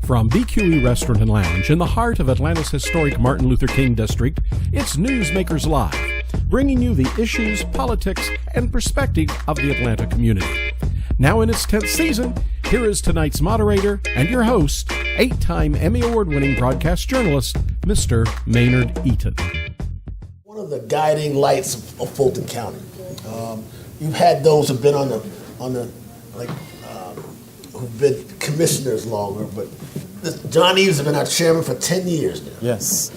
From BQE Restaurant and Lounge in the heart of Atlanta's historic Martin Luther King District, it's Newsmakers Live, bringing you the issues, politics, and perspective of the Atlanta community. Now in its 10th season, here is tonight's moderator and your host, 8-time Emmy Award-winning broadcast journalist, Mr. Maynard Eaton. One of the guiding lights of Fulton County. You've had those who've been who've been commissioners longer, but John Eaves has been our chairman for 10 years now. Yes.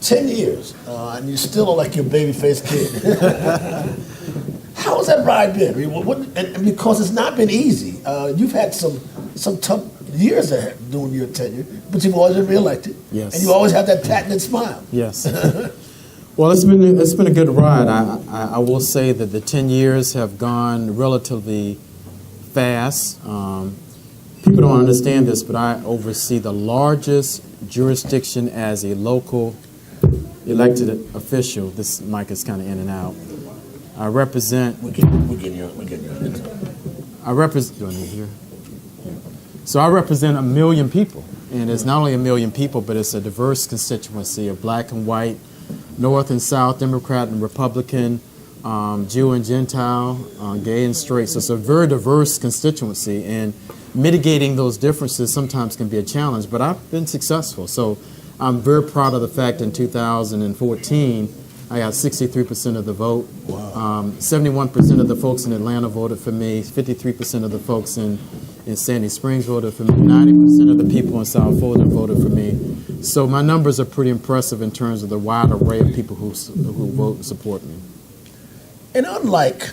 10 years, and you still look like your baby-faced kid. How has that ride been? I mean, and because it's not been easy. You've had some tough years during your tenure, but you've always been reelected. Yes. And you always have that patented smile. Yes. Well, it's been a good ride. I will say that the 10 years have gone relatively fast. People don't understand this, but I oversee the largest jurisdiction as a local elected official. This mic is kind of in and out. I represent. We're getting you. I represent. Do I need here? So I represent 1 million people, and it's not only 1 million people, but it's a diverse constituency of black and white, North and South, Democrat and Republican, Jew and Gentile, gay and straight. So it's a very diverse constituency, and mitigating those differences sometimes can be a challenge, but I've been successful. So I'm very proud of the fact in 2014, I got 63% of the vote. Wow. 71% of the folks in Atlanta voted for me, 53% of the folks in Sandy Springs voted for me, 90% of the people in South Fulton voted for me. So my numbers are pretty impressive in terms of the wide array of people who vote and support me. And unlike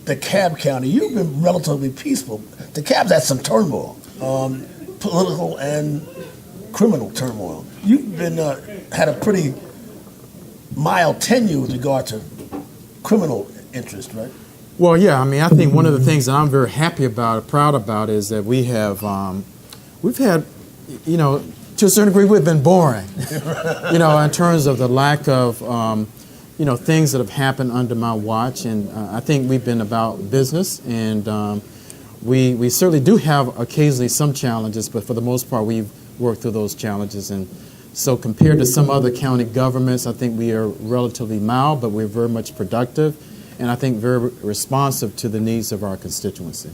DeKalb County, you've been relatively peaceful. DeKalb's had some turmoil, political and criminal turmoil. You've been had a pretty mild tenure with regard to criminal interest, right? Well, yeah. I mean, I think one of the things that I'm very happy about, proud about, is that we've had, to a certain degree, we've been boring, in terms of the lack of, things that have happened under my watch. And I think we've been about business, and we certainly do have occasionally some challenges, but for the most part, we've worked through those challenges. And so compared to some other county governments, I think we are relatively mild, but we're very much productive, and I think very responsive to the needs of our constituency.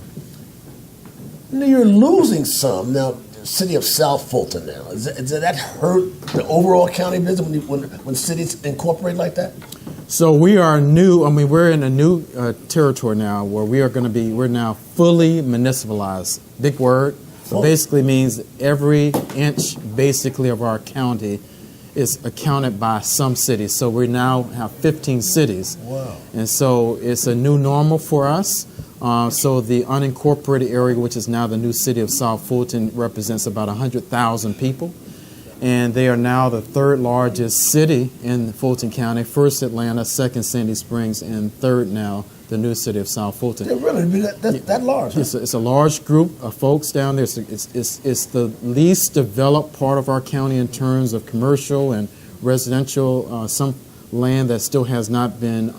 Now you're losing some. Now, the city of South Fulton now, does that hurt the overall county business when cities incorporate like that? So we are new. I mean, we're in a new territory now where we're now fully municipalized. Big word. But basically means every inch basically of our county is accounted by some cities. So we now have 15 cities. Wow. And so it's a new normal for us. So the unincorporated area, which is now the new city of South Fulton, represents about 100,000 people. And they are now the third largest city in Fulton County, first Atlanta, second Sandy Springs, and third now the new city of South Fulton. They really be that large? Huh? It's a large group of folks down there. It's the least developed part of our county in terms of commercial and residential, some land that still has not been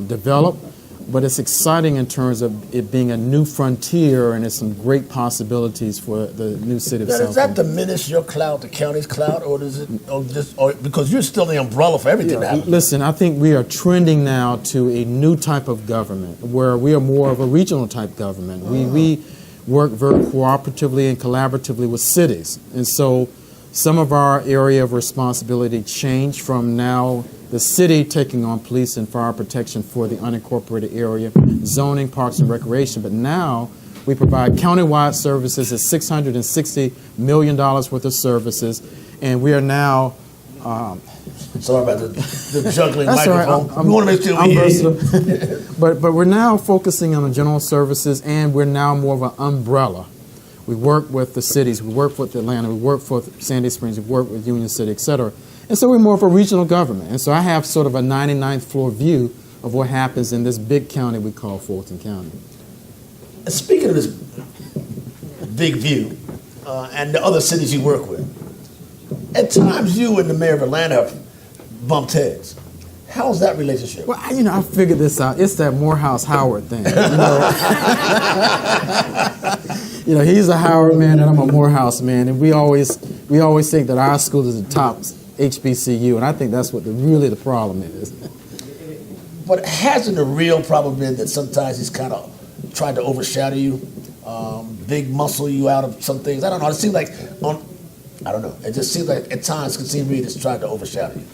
developed. But it's exciting in terms of it being a new frontier, and there's some great possibilities for the new city of South Fulton. Does that diminish your clout, the county's clout, or does it, or because you're still the umbrella for everything that happens? Listen, I think we are trending now to a new type of government where we are more of a regional type government. We work very cooperatively and collaboratively with cities, and so some of our area of responsibility changed from now the city taking on police and fire protection for the unincorporated area, zoning, parks and recreation, but now we provide countywide services at $660 million worth of services, and we are now... Sorry about the juggling microphone. Right. We want to make sure we hear. But we're now focusing on the general services, and we're now more of an umbrella. We work with the cities, we work with Atlanta, we work for Sandy Springs, we work with Union City, et cetera. And so we're more of a regional government. And so I have sort of a 99th floor view of what happens in this big county we call Fulton County. And speaking of this big view and the other cities you work with, at times you and the mayor of Atlanta have bumped heads. How's that relationship? Well, I figured this out. It's that Morehouse Howard thing. he's a Howard man and I'm a Morehouse man, and we always think that our school is the top HBCU, and I think that's what really the problem is. But hasn't the real problem been that sometimes he's kind of tried to overshadow you, big muscle you out of some things? I don't know. It seems like I don't know. It just seems like at times it seems to me he's trying to overshadow you.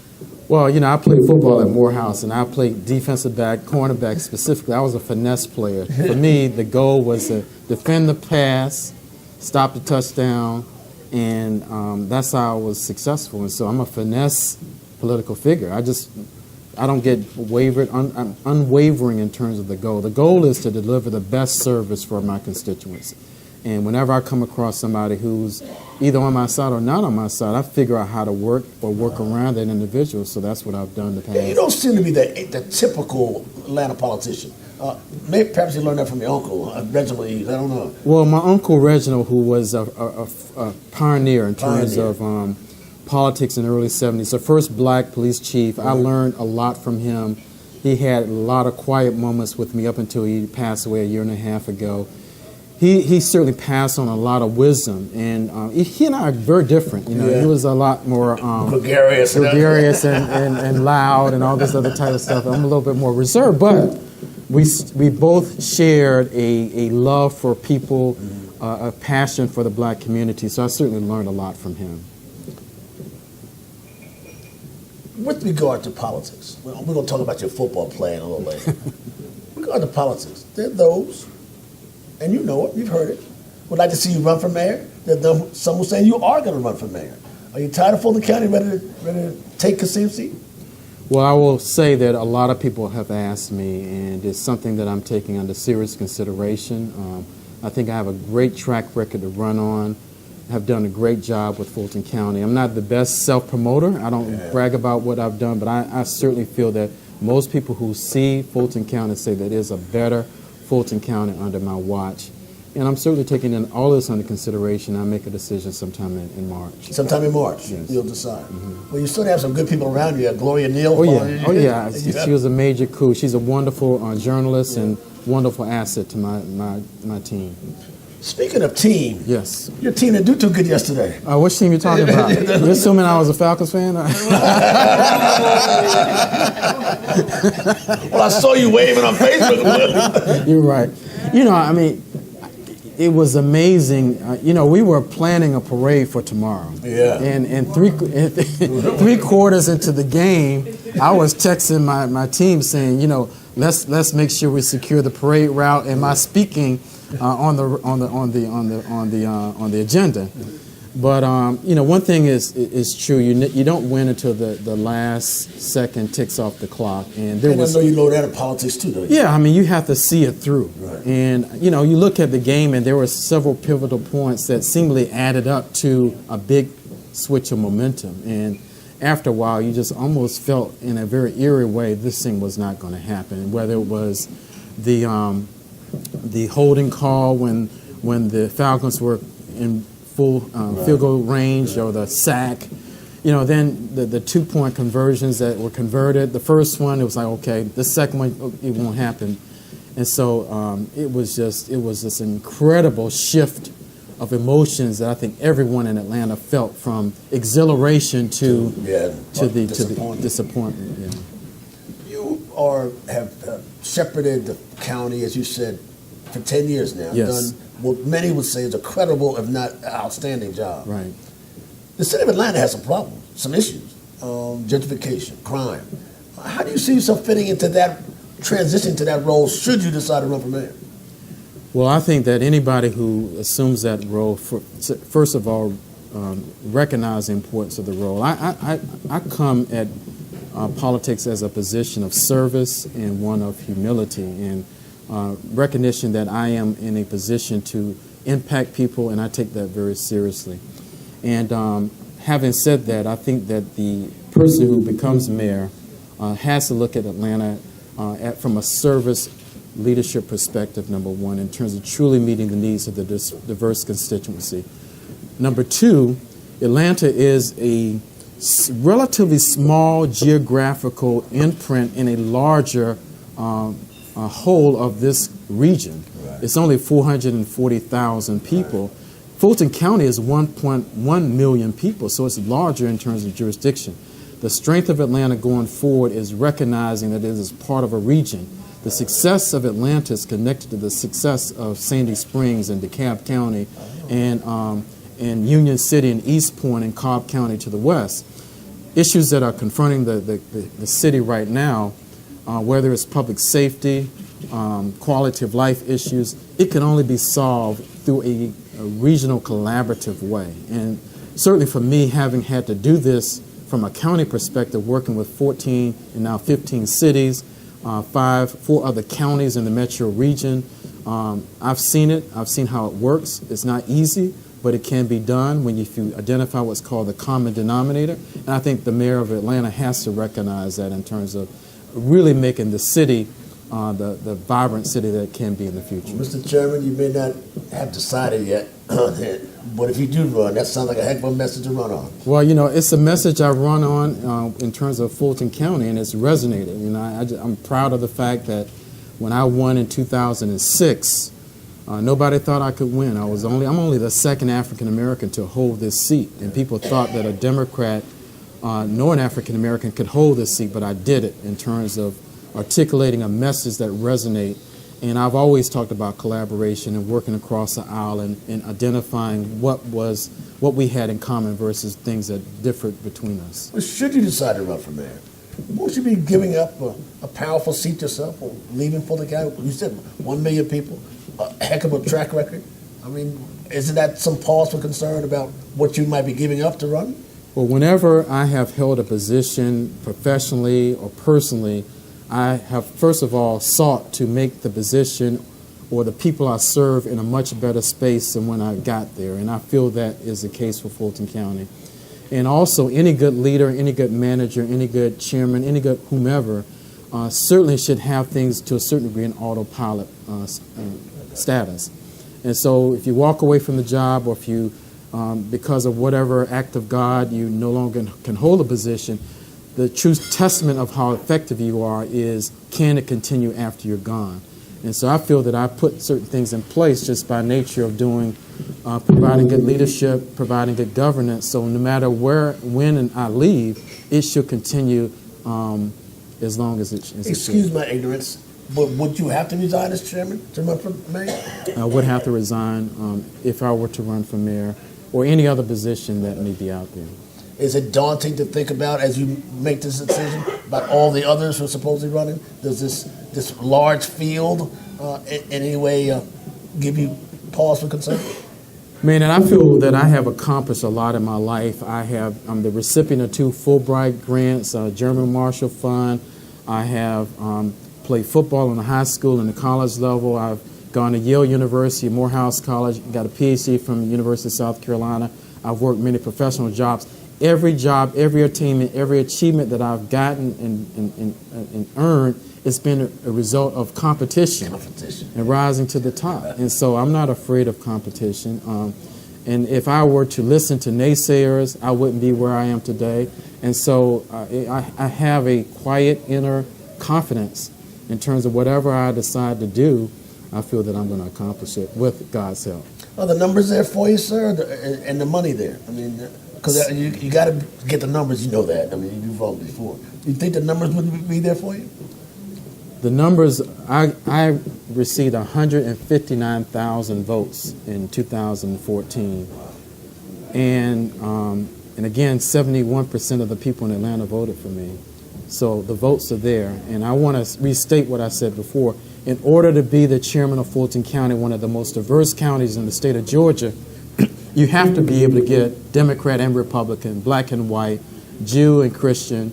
Well, I played football at Morehouse, and I played defensive back, cornerback specifically. I was a finesse player. For me, the goal was to defend the pass, stop the touchdown, and that's how I was successful. And so I'm a finesse political figure. I don't get I'm unwavering in terms of the goal. The goal is to deliver the best service for my constituents. And whenever I come across somebody who's either on my side or not on my side, I figure out how to work around that individual. So that's what I've done in the past. Yeah, you don't seem to be the typical Atlanta politician. Maybe perhaps you learned that from your uncle, Reginald Eaves. I don't know. Well, my uncle Reginald, who was a pioneer in terms of politics in the early 70s, the first black police chief, I learned a lot from him. He had a lot of quiet moments with me up until he passed away a year and a half ago. He certainly passed on a lot of wisdom, and he and I are very different. He was a lot more gregarious and loud and all this other type of stuff. I'm a little bit more reserved, but we both shared a love for people, a passion for the black community. So I certainly learned a lot from him. With regard to politics, we're going to talk about your football playing a little later. With regard to politics, there are those, and you know it, you've heard it, would like to see you run for mayor. There's some who saying you are going to run for mayor. Are you tired of Fulton County, ready to take Kasim's seat? Well, I will say that a lot of people have asked me, and it's something that I'm taking under serious consideration. I think I have a great track record to run on. Have done a great job with Fulton County. I'm not the best self-promoter. I don't brag about what I've done, but I certainly feel that most people who see Fulton County say that it is a better Fulton County under my watch. And I'm certainly taking all this under consideration. I'll make a decision sometime in March. Sometime in March, yes. You'll decide. Well, you still have some good people around you. Gloria Neal. Oh, yeah. She was a major coup. She's a wonderful journalist and wonderful asset to my team. Speaking of team, yes, your team didn't do too good yesterday. Which team you talking about? You're assuming I was a Falcons fan? Well, I saw you waving on Facebook. You're right. It was amazing. We were planning a parade for tomorrow. Yeah. And three quarters into the game, I was texting my team saying, let's make sure we secure the parade route and my speaking on the agenda. But one thing is true. You don't win until the last second ticks off the clock. And I know you know that in politics too, don't you? Yeah, you have to see it through. Right. And you look at the game, and there were several pivotal points that seemingly added up to a big switch of momentum. And after a while, you just almost felt in a very eerie way this thing was not going to happen. Whether it was the holding call when the Falcons were in full field goal range, or the sack, then the 2-point conversions that were converted. The first one, it was like, okay. The second one, it won't happen. And so it was this incredible shift of emotions that I think everyone in Atlanta felt, from exhilaration to the disappointment. Yeah. You have shepherded the county, as you said, for 10 years now. Yes. Done what many would say is a credible, if not outstanding job. Right. The city of Atlanta has some problems, some issues, gentrification, crime. How do you see yourself fitting into that, transition to that role, should you decide to run for mayor? Well, I think that anybody who assumes that role, first of all, recognize the importance of the role. I come at politics as a position of service and one of humility, and recognition that I am in a position to impact people, and I take that very seriously. And having said that, I think that the person who becomes mayor has to look at Atlanta from a service leadership perspective, number one, in terms of truly meeting the needs of the diverse constituency. Number two, Atlanta is a relatively small geographical imprint in a larger whole of this region. Right. It's only 440,000 people. Fulton County is 1.1 million people, so it's larger in terms of jurisdiction. The strength of Atlanta going forward is recognizing that it is part of a region. The success of Atlanta is connected to the success of Sandy Springs and DeKalb County and Union City and East Point and Cobb County to the west. Issues that are confronting the city right now, whether it's public safety, quality of life issues, it can only be solved through a regional collaborative way. And certainly for me, having had to do this from a county perspective, working with 14 and now 15 cities, 4 other counties in the metro region, I've seen it. I've seen how it works. It's not easy, but it can be done when you identify what's called the common denominator. And I think the mayor of Atlanta has to recognize that in terms of really making the city the vibrant city that it can be in the future. Mr. Chairman, you may not have decided yet, but if you do run, that sounds like a heck of a message to run on. Well, you know, it's a message I run on in terms of Fulton County, and it's resonated. You know, I'm proud of the fact that when I won in 2006, nobody thought I could win. I'm only the second African American to hold this seat, and people thought that a Democrat nor an African American could hold this seat, but I did it in terms of articulating a message that resonate. And I've always talked about collaboration and working across the aisle and identifying what we had in common versus things that differed between us. Well, should you decide to run for mayor, won't you be giving up a powerful seat yourself or leaving Fulton County? You said 1 million people, a heck of a track record. I mean, isn't that some pause for concern about what you might be giving up to run? Well, whenever I have held a position professionally or personally, I have, first of all, sought to make the position or the people I serve in a much better space than when I got there. And I feel that is the case for Fulton County. And also, any good leader, any good manager, any good chairman, any good whomever, certainly should have things to a certain degree in autopilot status. And so if you walk away from the job, or if you, because of whatever act of God, you no longer can hold a position, the true testament of how effective you are is, can it continue after you're gone? And so I feel that I put certain things in place just by nature of doing, providing good leadership, providing good governance. So no matter when I leave, it should continue as long as it should. Excuse my ignorance, but would you have to resign as chairman to run for mayor? I would have to resign if I were to run for mayor or any other position that may be out there. Is it daunting to think about as you make this decision about all the others who are supposedly running? Does this large field in any way give you pause for concern? Man, and I feel that I have accomplished a lot in my life. I'm the recipient of 2 Fulbright grants, German Marshall Fund. I have played football in the high school and the college level. I've gone to Yale University, Morehouse College, got a PhD from the University of South Carolina. I've worked many professional jobs. Every job, every attainment, every achievement that I've gotten and earned, it's been a result of competition and rising to the top. And so I'm not afraid of competition. And if I were to listen to naysayers, I wouldn't be where I am today. And so I have a quiet inner confidence in terms of whatever I decide to do, I feel that I'm going to accomplish it with God's help. Are the numbers there for you, sir, and the money there? I mean, because you got to get the numbers, you know that. I mean, you've run before. Do you think the numbers would be there for you? The numbers, I received 159,000 votes in 2014. And again, 71% of the people in Atlanta voted for me. So the votes are there. And I want to restate what I said before. In order to be the chairman of Fulton County, one of the most diverse counties in the state of Georgia, you have to be able to get Democrat and Republican, black and white, Jew and Christian,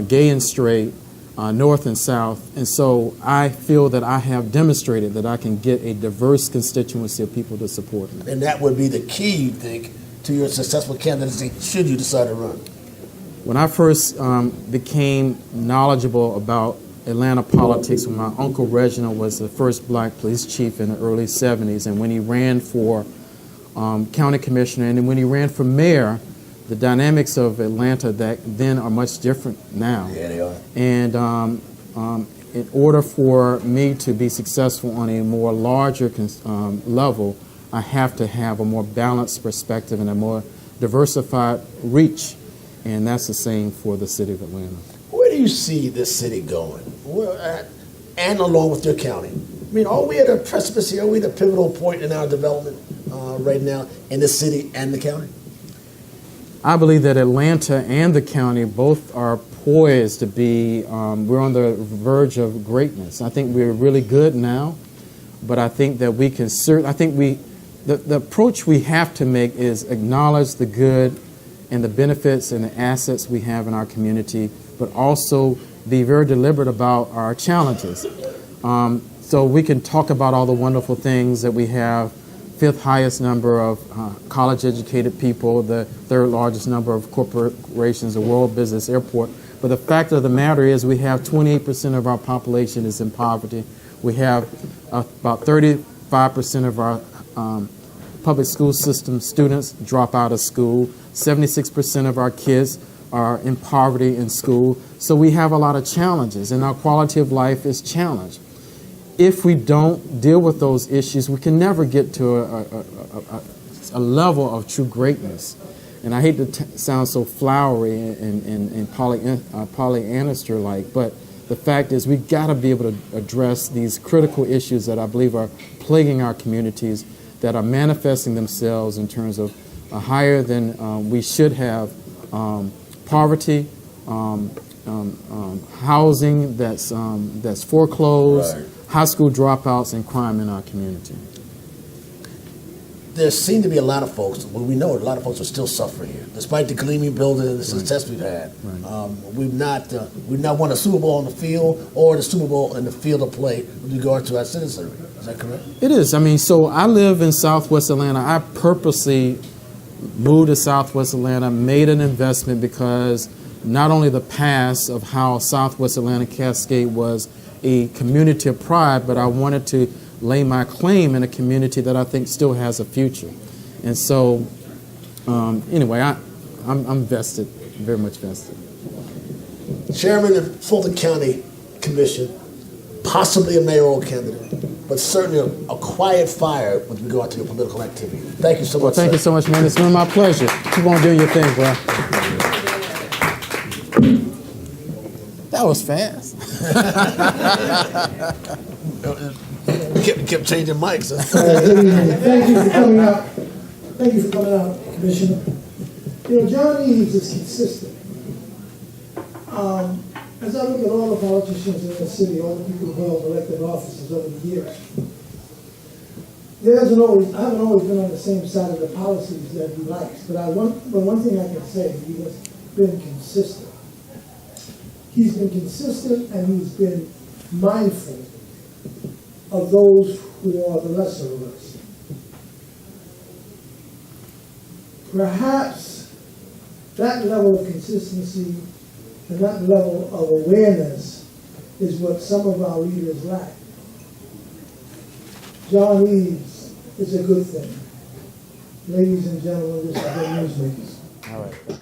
gay and straight, north and south. And so I feel that I have demonstrated that I can get a diverse constituency of people to support me. And that would be the key, you think, to your successful candidacy should you decide to run? When I first became knowledgeable about Atlanta politics, when my uncle Reginald was the first black police chief in the early 70s, and when he ran for county commissioner, and then when he ran for mayor, the dynamics of Atlanta that then are much different now. Yeah, they are. And in order for me to be successful on a more larger level, I have to have a more balanced perspective and a more diversified reach. And that's the same for the city of Atlanta. Where do you see this city going? And along with your county? I mean, are we at a precipice here? Are we at a pivotal point in our development right now in the city and the county? I believe that Atlanta and the county both are poised to be, we're on the verge of greatness. I think we're really good now, but I think that we can the approach we have to make is acknowledge the good and the benefits and the assets we have in our community, but also be very deliberate about our challenges. So we can talk about all the wonderful things that we have, fifth highest number of college-educated people, the third largest number of corporations, the world business airport. But the fact of the matter is we have 28% of our population is in poverty. We have about 35% of our public school system students drop out of school. 76% of our kids are in poverty in school. So we have a lot of challenges, and our quality of life is challenged. If we don't deal with those issues, we can never get to a level of true greatness. And I hate to sound so flowery and Pollyannister-like, but the fact is we've got to be able to address these critical issues that I believe are plaguing our communities, that are manifesting themselves in terms of higher than we should have poverty, housing that's foreclosed, right, high school dropouts, and crime in our community. There seem to be a lot of folks, well, we know a lot of folks are still suffering here, despite the gleaming building and the success we've had. Right. We've not won a Super Bowl on the field or the Super Bowl in the field of play with regard to our citizenry. Is that correct? It is. I mean, so I live in Southwest Atlanta. I purposely moved to Southwest Atlanta, made an investment because not only the past of how Southwest Atlanta Cascade was a community of pride, but I wanted to lay my claim in a community that I think still has a future. And so, anyway, I'm vested, very much vested. Chairman of Fulton County Commission, possibly a mayoral candidate, but certainly a quiet fire with regard to your political activity. Thank you so much. Well, thank you so much, man. It's been my pleasure. Keep on doing your thing, bro. That was fast. kept changing mics. Thank you for coming out. Thank you for coming out, Commissioner. You know, John Eaves is consistent. As I look at all the politicians in the city, all the people who held elected offices over the years, I haven't always been on the same side of the policies that he likes. But one thing I can say, he has been consistent. He's been consistent, and he's been mindful of those who are the lesser of us. Perhaps that level of consistency and that level of awareness is what some of our leaders lack. John Eaves is a good thing. Ladies and gentlemen, this is the Newsmakers. All right.